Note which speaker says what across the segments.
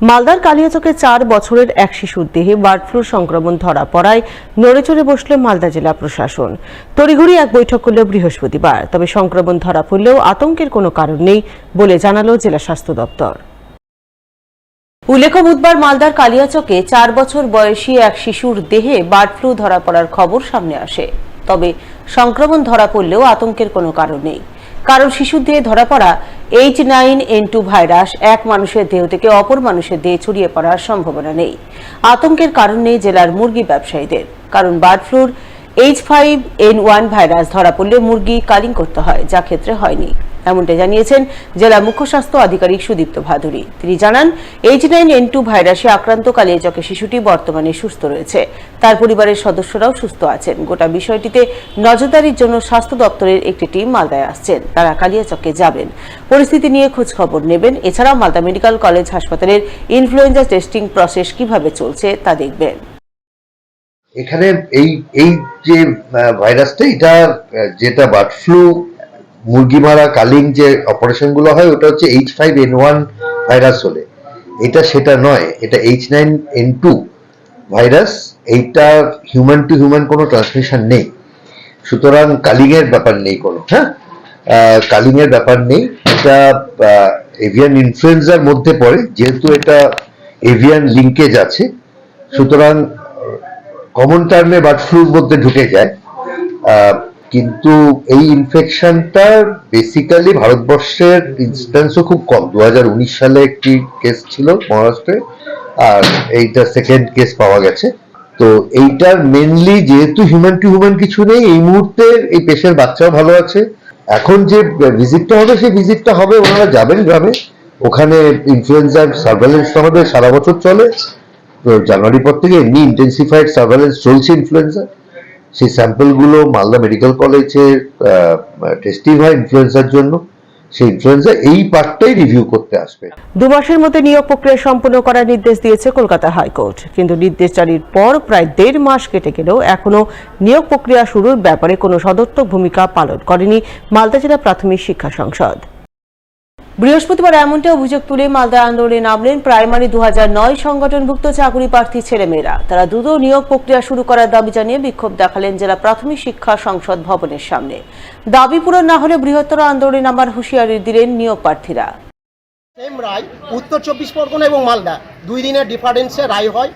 Speaker 1: মালদার কালিয়াচকে 4 বছরের এক শিশুর দেহে বার্ড ফ্লু সংক্রমণ ধরা পড়ায় নড়েচড়ে বসল মালদা জেলা প্রশাসন। তড়িঘড়ি এক বৈঠক করল বৃহস্পতিবার। তবে সংক্রমণ ধরা পড়লেও আতঙ্কের কোনো কারণ নেই বলে জানালো জেলা স্বাস্থ্য দপ্তর। উল্লেখ্য, বুধবার মালদার কালিয়াচকে 4 বছর বয়সী এক শিশুর দেহে বার্ড ফ্লু ধরা পড়ার খবর সামনে আসে। তবে সংক্রমণ ধরা পড়লেও আতঙ্কের কোনো কারণ নেই, কারণ শিশুর দেহে ধরা পড়া H9N2 ভাইরাস এক মানুষের দেহ থেকে অপর মানুষের দেহে ছড়িয়ে পড়ার সম্ভাবনা নেই। আতঙ্কের কারণ নেই জেলার মুরগি ব্যবসায়ীদের, কারণ বার্ড ফ্লুর H5N1 ভাইরাস ধরা পড়লে মুরগি কালিং করতে হয়, যা ক্ষেত্রে হয়নি। এমনটা জানিয়েছেন জেলা মুখ্য স্বাস্থ্য আধিকারিক সুদীপ্ত ভাদুরী। তিনি জানান, H9N2 ভাইরাসে আক্রান্ত কালিয়াচকের শিশুটি বর্তমানে সুস্থ রয়েছে, তার পরিবারের সদস্যরাও সুস্থ আছেন। গোটা বিষয়টিতে নজরদারির জন্য স্বাস্থ্য দপ্তরের একটি টিম মালদায় আসছেন। তারা কালিয়াচকে যাবেন, পরিস্থিতি নিয়ে খোঁজ খবর নেবেন। এছাড়াও মালদা মেডিকেল কলেজ হাসপাতালের ইনফ্লুয়েঞ্জা টেস্টিং প্রসেস কিভাবে চলছে তা দেখবেন।
Speaker 2: এখানে এই যে ভাইরাসটা, এটা যেটা বার্ড ফ্লু মুরগি মারা কালিং যে অপারেশন গুলো হয়, ওটা হচ্ছে H5N1 ভাইরাস হলে, এটা সেটা নয়, এটা H9N2 ভাইরাস। এইটা হিউম্যান টু হিউম্যান কোনো ট্রান্সমিশন নেই, সুতরাং কালিং এর ব্যাপার নেই কোনো। কালিং এর ব্যাপার নেই। এটা এভিয়ান ইনফ্লুয়েঞ্জার মধ্যে পড়ে, যেহেতু এটা এভিয়ান লিঙ্কেজ আছে, সুতরাং কমন টার্মে বার্ড ফ্লুর মধ্যে ঢুকে যায়। কিন্তু এই ইনফেকশনটা বেসিক্যালি ভারতবর্ষের ইনস্ট্যান্সও খুব কম। 2019 সালে একটি কেস ছিল মহারাষ্ট্রে, আর এইটা সেকেন্ড কেস পাওয়া গেছে। তো এইটার মেনলি যেহেতু হিউম্যান টু হিউম্যান কিছু নেই, এই মুহূর্তে এই পেশেন্ট বাচ্চাও ভালো আছে। এখন যে ভিজিটটা হবে, সেই ভিজিটটা হবে, ওনারা যাবেন গ্রামে, ওখানে ইনফ্লুয়েঞ্জার সার্ভেলেন্স আমাদের সারা বছর চলে। তো জানুয়ারি পর থেকে এমনি ইন্টেন্সিফাইড সার্ভেলেন্স চলছে ইনফ্লুয়েঞ্জা। সেই স্যাম্পলগুলো মালদা মেডিকেল কলেজে টেস্টিং হয় ইনফ্লুয়েঞ্জার জন্য। সেই ইনফ্লুয়েঞ্জা এই পার্টটাই রিভিউ করতে আসবে।
Speaker 1: 2 মাসের মধ্যে নিয়োগ প্রক্রিয়া সম্পন্ন করার নির্দেশ দিয়েছে কলকাতা হাইকোর্ট। কিন্তু নির্দেশ জারির পর প্রায় 1.5 মাস কেটে গেলেও এখনো নিয়োগ প্রক্রিয়া শুরুর ব্যাপারে কোনো সদর্থক ভূমিকা পালন করেনি মালদা জেলা প্রাথমিক শিক্ষা সংসদ। বৃহস্পতিবার এমনটা অভিযোগ তুলে মালদা আন্দোলনে নামলেন প্রাইমারি 2009 সংগঠনভুক্ত চাকরি প্রার্থী ছেলেমেয়েরা। তারা দ্রুত নিয়োগ প্রক্রিয়া শুরু করার দাবি জানিয়ে বিক্ষোভ দেখালেন জেলা প্রাথমিক শিক্ষা সংসদ ভবনের সামনে। দাবি পূরণ না হলে বৃহত্তর আন্দোলনে নামার হুঁশিয়ারি দিলেন নিয়োগ প্রার্থীরা।
Speaker 3: সেম রায় উত্তর 24 পরগনা এবং মালদা 2 দিনের ডিফারেন্সে রায় হয়।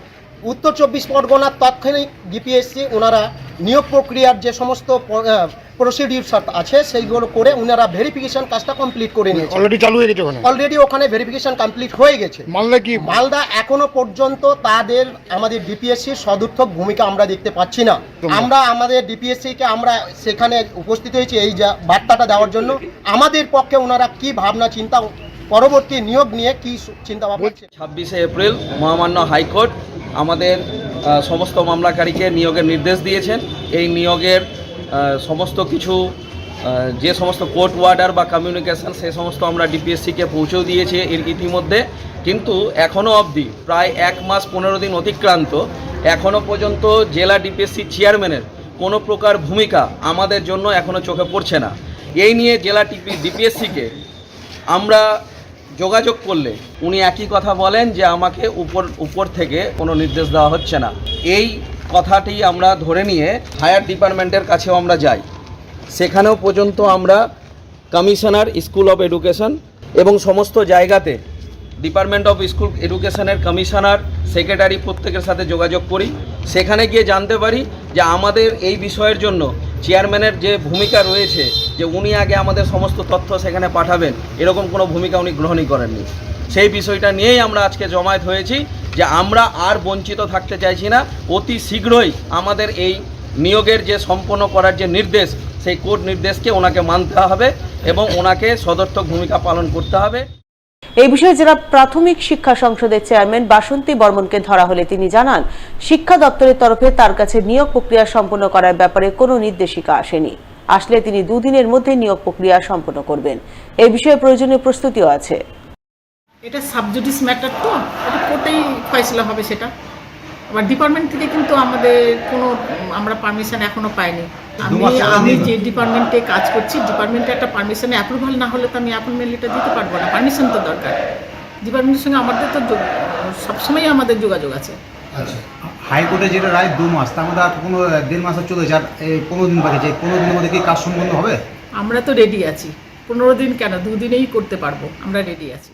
Speaker 3: উত্তর 24 পরগনার তৎক্ষণিক ডিপিএসসি ওনারা নিয়োগ প্রক্রিয়ার যে সমস্ত প্রসিডিউর আছে সেইগুলো করে ওনারা ভেরিফিকেশন কাজটা কমপ্লিট করে নিয়েছে।
Speaker 4: অলরেডি চালু হয়ে গেছে,
Speaker 3: অলরেডি ওখানে ভেরিফিকেশন কমপ্লিট হয়ে গেছে। মালদা এখনো পর্যন্ত তাদের আমাদের ডিপিএসসির সদর্থক ভূমিকা আমরা দেখতে পাচ্ছি না। আমরা আমাদের ডিপিএসসিকে আমরা সেখানে উপস্থিত হয়েছি এই বার্তাটা দেওয়ার জন্য। আমাদের পক্ষে ওনারা কি ভাবনা চিন্তা, পরবর্তী নিয়োগ নিয়ে কি চিন্তা ভাবনা।
Speaker 5: 26শে এপ্রিল মহামান্য হাইকোর্ট আমাদের সমস্ত মামলাকারীকে নিয়োগের নির্দেশ দিয়েছেন। এই নিয়োগের সমস্ত কিছু যে সমস্ত কোর্ট ওয়ার্ডার বা কমিউনিকেশন, সে সমস্ত আমরা ডিপিএসসিকে পৌঁছেও দিয়েছি এর ইতিমধ্যে। কিন্তু এখনও অবধি প্রায় 1 মাস 15 দিন অতিক্রান্ত, এখনও পর্যন্ত জেলা ডিপিএসসি চেয়ারম্যানের কোনো প্রকার ভূমিকা আমাদের জন্য এখনও চোখে পড়ছে না। এই নিয়ে জেলা ডিপিএসসিকে আমরা যোগাযোগ করলে উনি একই কথা বলেন যে আমাকে উপর থেকে কোনো নির্দেশ দেওয়া হচ্ছে না। এই কথাটি আমরা ধরে নিয়ে হায়ার ডিপার্টমেন্টের কাছেও আমরা যাই। সেখানেও পর্যন্ত আমরা কমিশনার স্কুল অফ এডুকেশন এবং সমস্ত জায়গাতে ডিপার্টমেন্ট অফ স্কুল এডুকেশনের কমিশনার, সেক্রেটারি প্রত্যেকের সাথে যোগাযোগ করি। সেখানে গিয়ে জানতে পারি যে আমাদের এই বিষয়ের জন্য চেয়ারম্যানের যে ভূমিকা রয়েছে, যে উনি আগে আমাদের সমস্ত তথ্য সেখানে পাঠাবেন, এরকম কোনো ভূমিকা উনি গ্রহণই করেননি। সেই বিষয়টা নিয়েই আমরা আজকে জমায়েত হয়েছি যে আমরা আর বঞ্চিত থাকতে চাইছি না। অতি শীঘ্রই আমাদের এই নিয়োগের যে সম্পন্ন করার যে নির্দেশ, সেই কোর্ট নির্দেশকে ওনাকে মানতে হবে এবং ওনাকে সদর্থক ভূমিকা পালন করতে হবে।
Speaker 1: এই বিষয়ে জেলা প্রাথমিক শিক্ষা সংসদের চেয়ারম্যান বাসন্তী বর্মনকে ধরা হলে তিনি জানান, শিক্ষা দপ্তরের তরফে তার কাছে নিয়োগ প্রক্রিয়া সম্পন্ন করার ব্যাপারে কোনো নির্দেশিকা আসেনি। আসলে তিনি 2 দিনের মধ্যে নিয়োগ প্রক্রিয়া সম্পন্ন করবেন। এই বিষয়ে প্রয়োজনীয় প্রস্তুতিও আছে।
Speaker 6: এটা সাবজুডিস ম্যাটার, তো এটা কোর্টেই ফয়সলা হবে সেটা। আবার ডিপার্টমেন্ট থেকে কিন্তু আমাদের কোনো আমরা পারমিশন এখনো পাইনি। আমি যে ডিপার্টমেন্টে কাজ করছি, ডিপার্টমেন্টে একটা পারমিশনে অ্যাপ্রুভাল না হলে তো আমি অ্যাপয়েন্টমেন্ট লেটার দিতে পারবো না। পারমিশন তো দরকার। ডিপার্টমেন্টের সঙ্গে আমাদের তো সবসময় আমাদের যোগাযোগ আছে।
Speaker 4: আচ্ছা, হাইকোর্টে যেটা রায় 2 মাস, তার মধ্যে আর কোনো 1.5 মাস চলেছে, আর এই 15 দিন বাকি আছে, এই 15 দিনের মধ্যে কি কাজ সম্পন্ন হবে?
Speaker 6: আমরা তো রেডি আছি, 15 দিন কেন, 2 দিনেই করতে পারবো, আমরা রেডি আছি।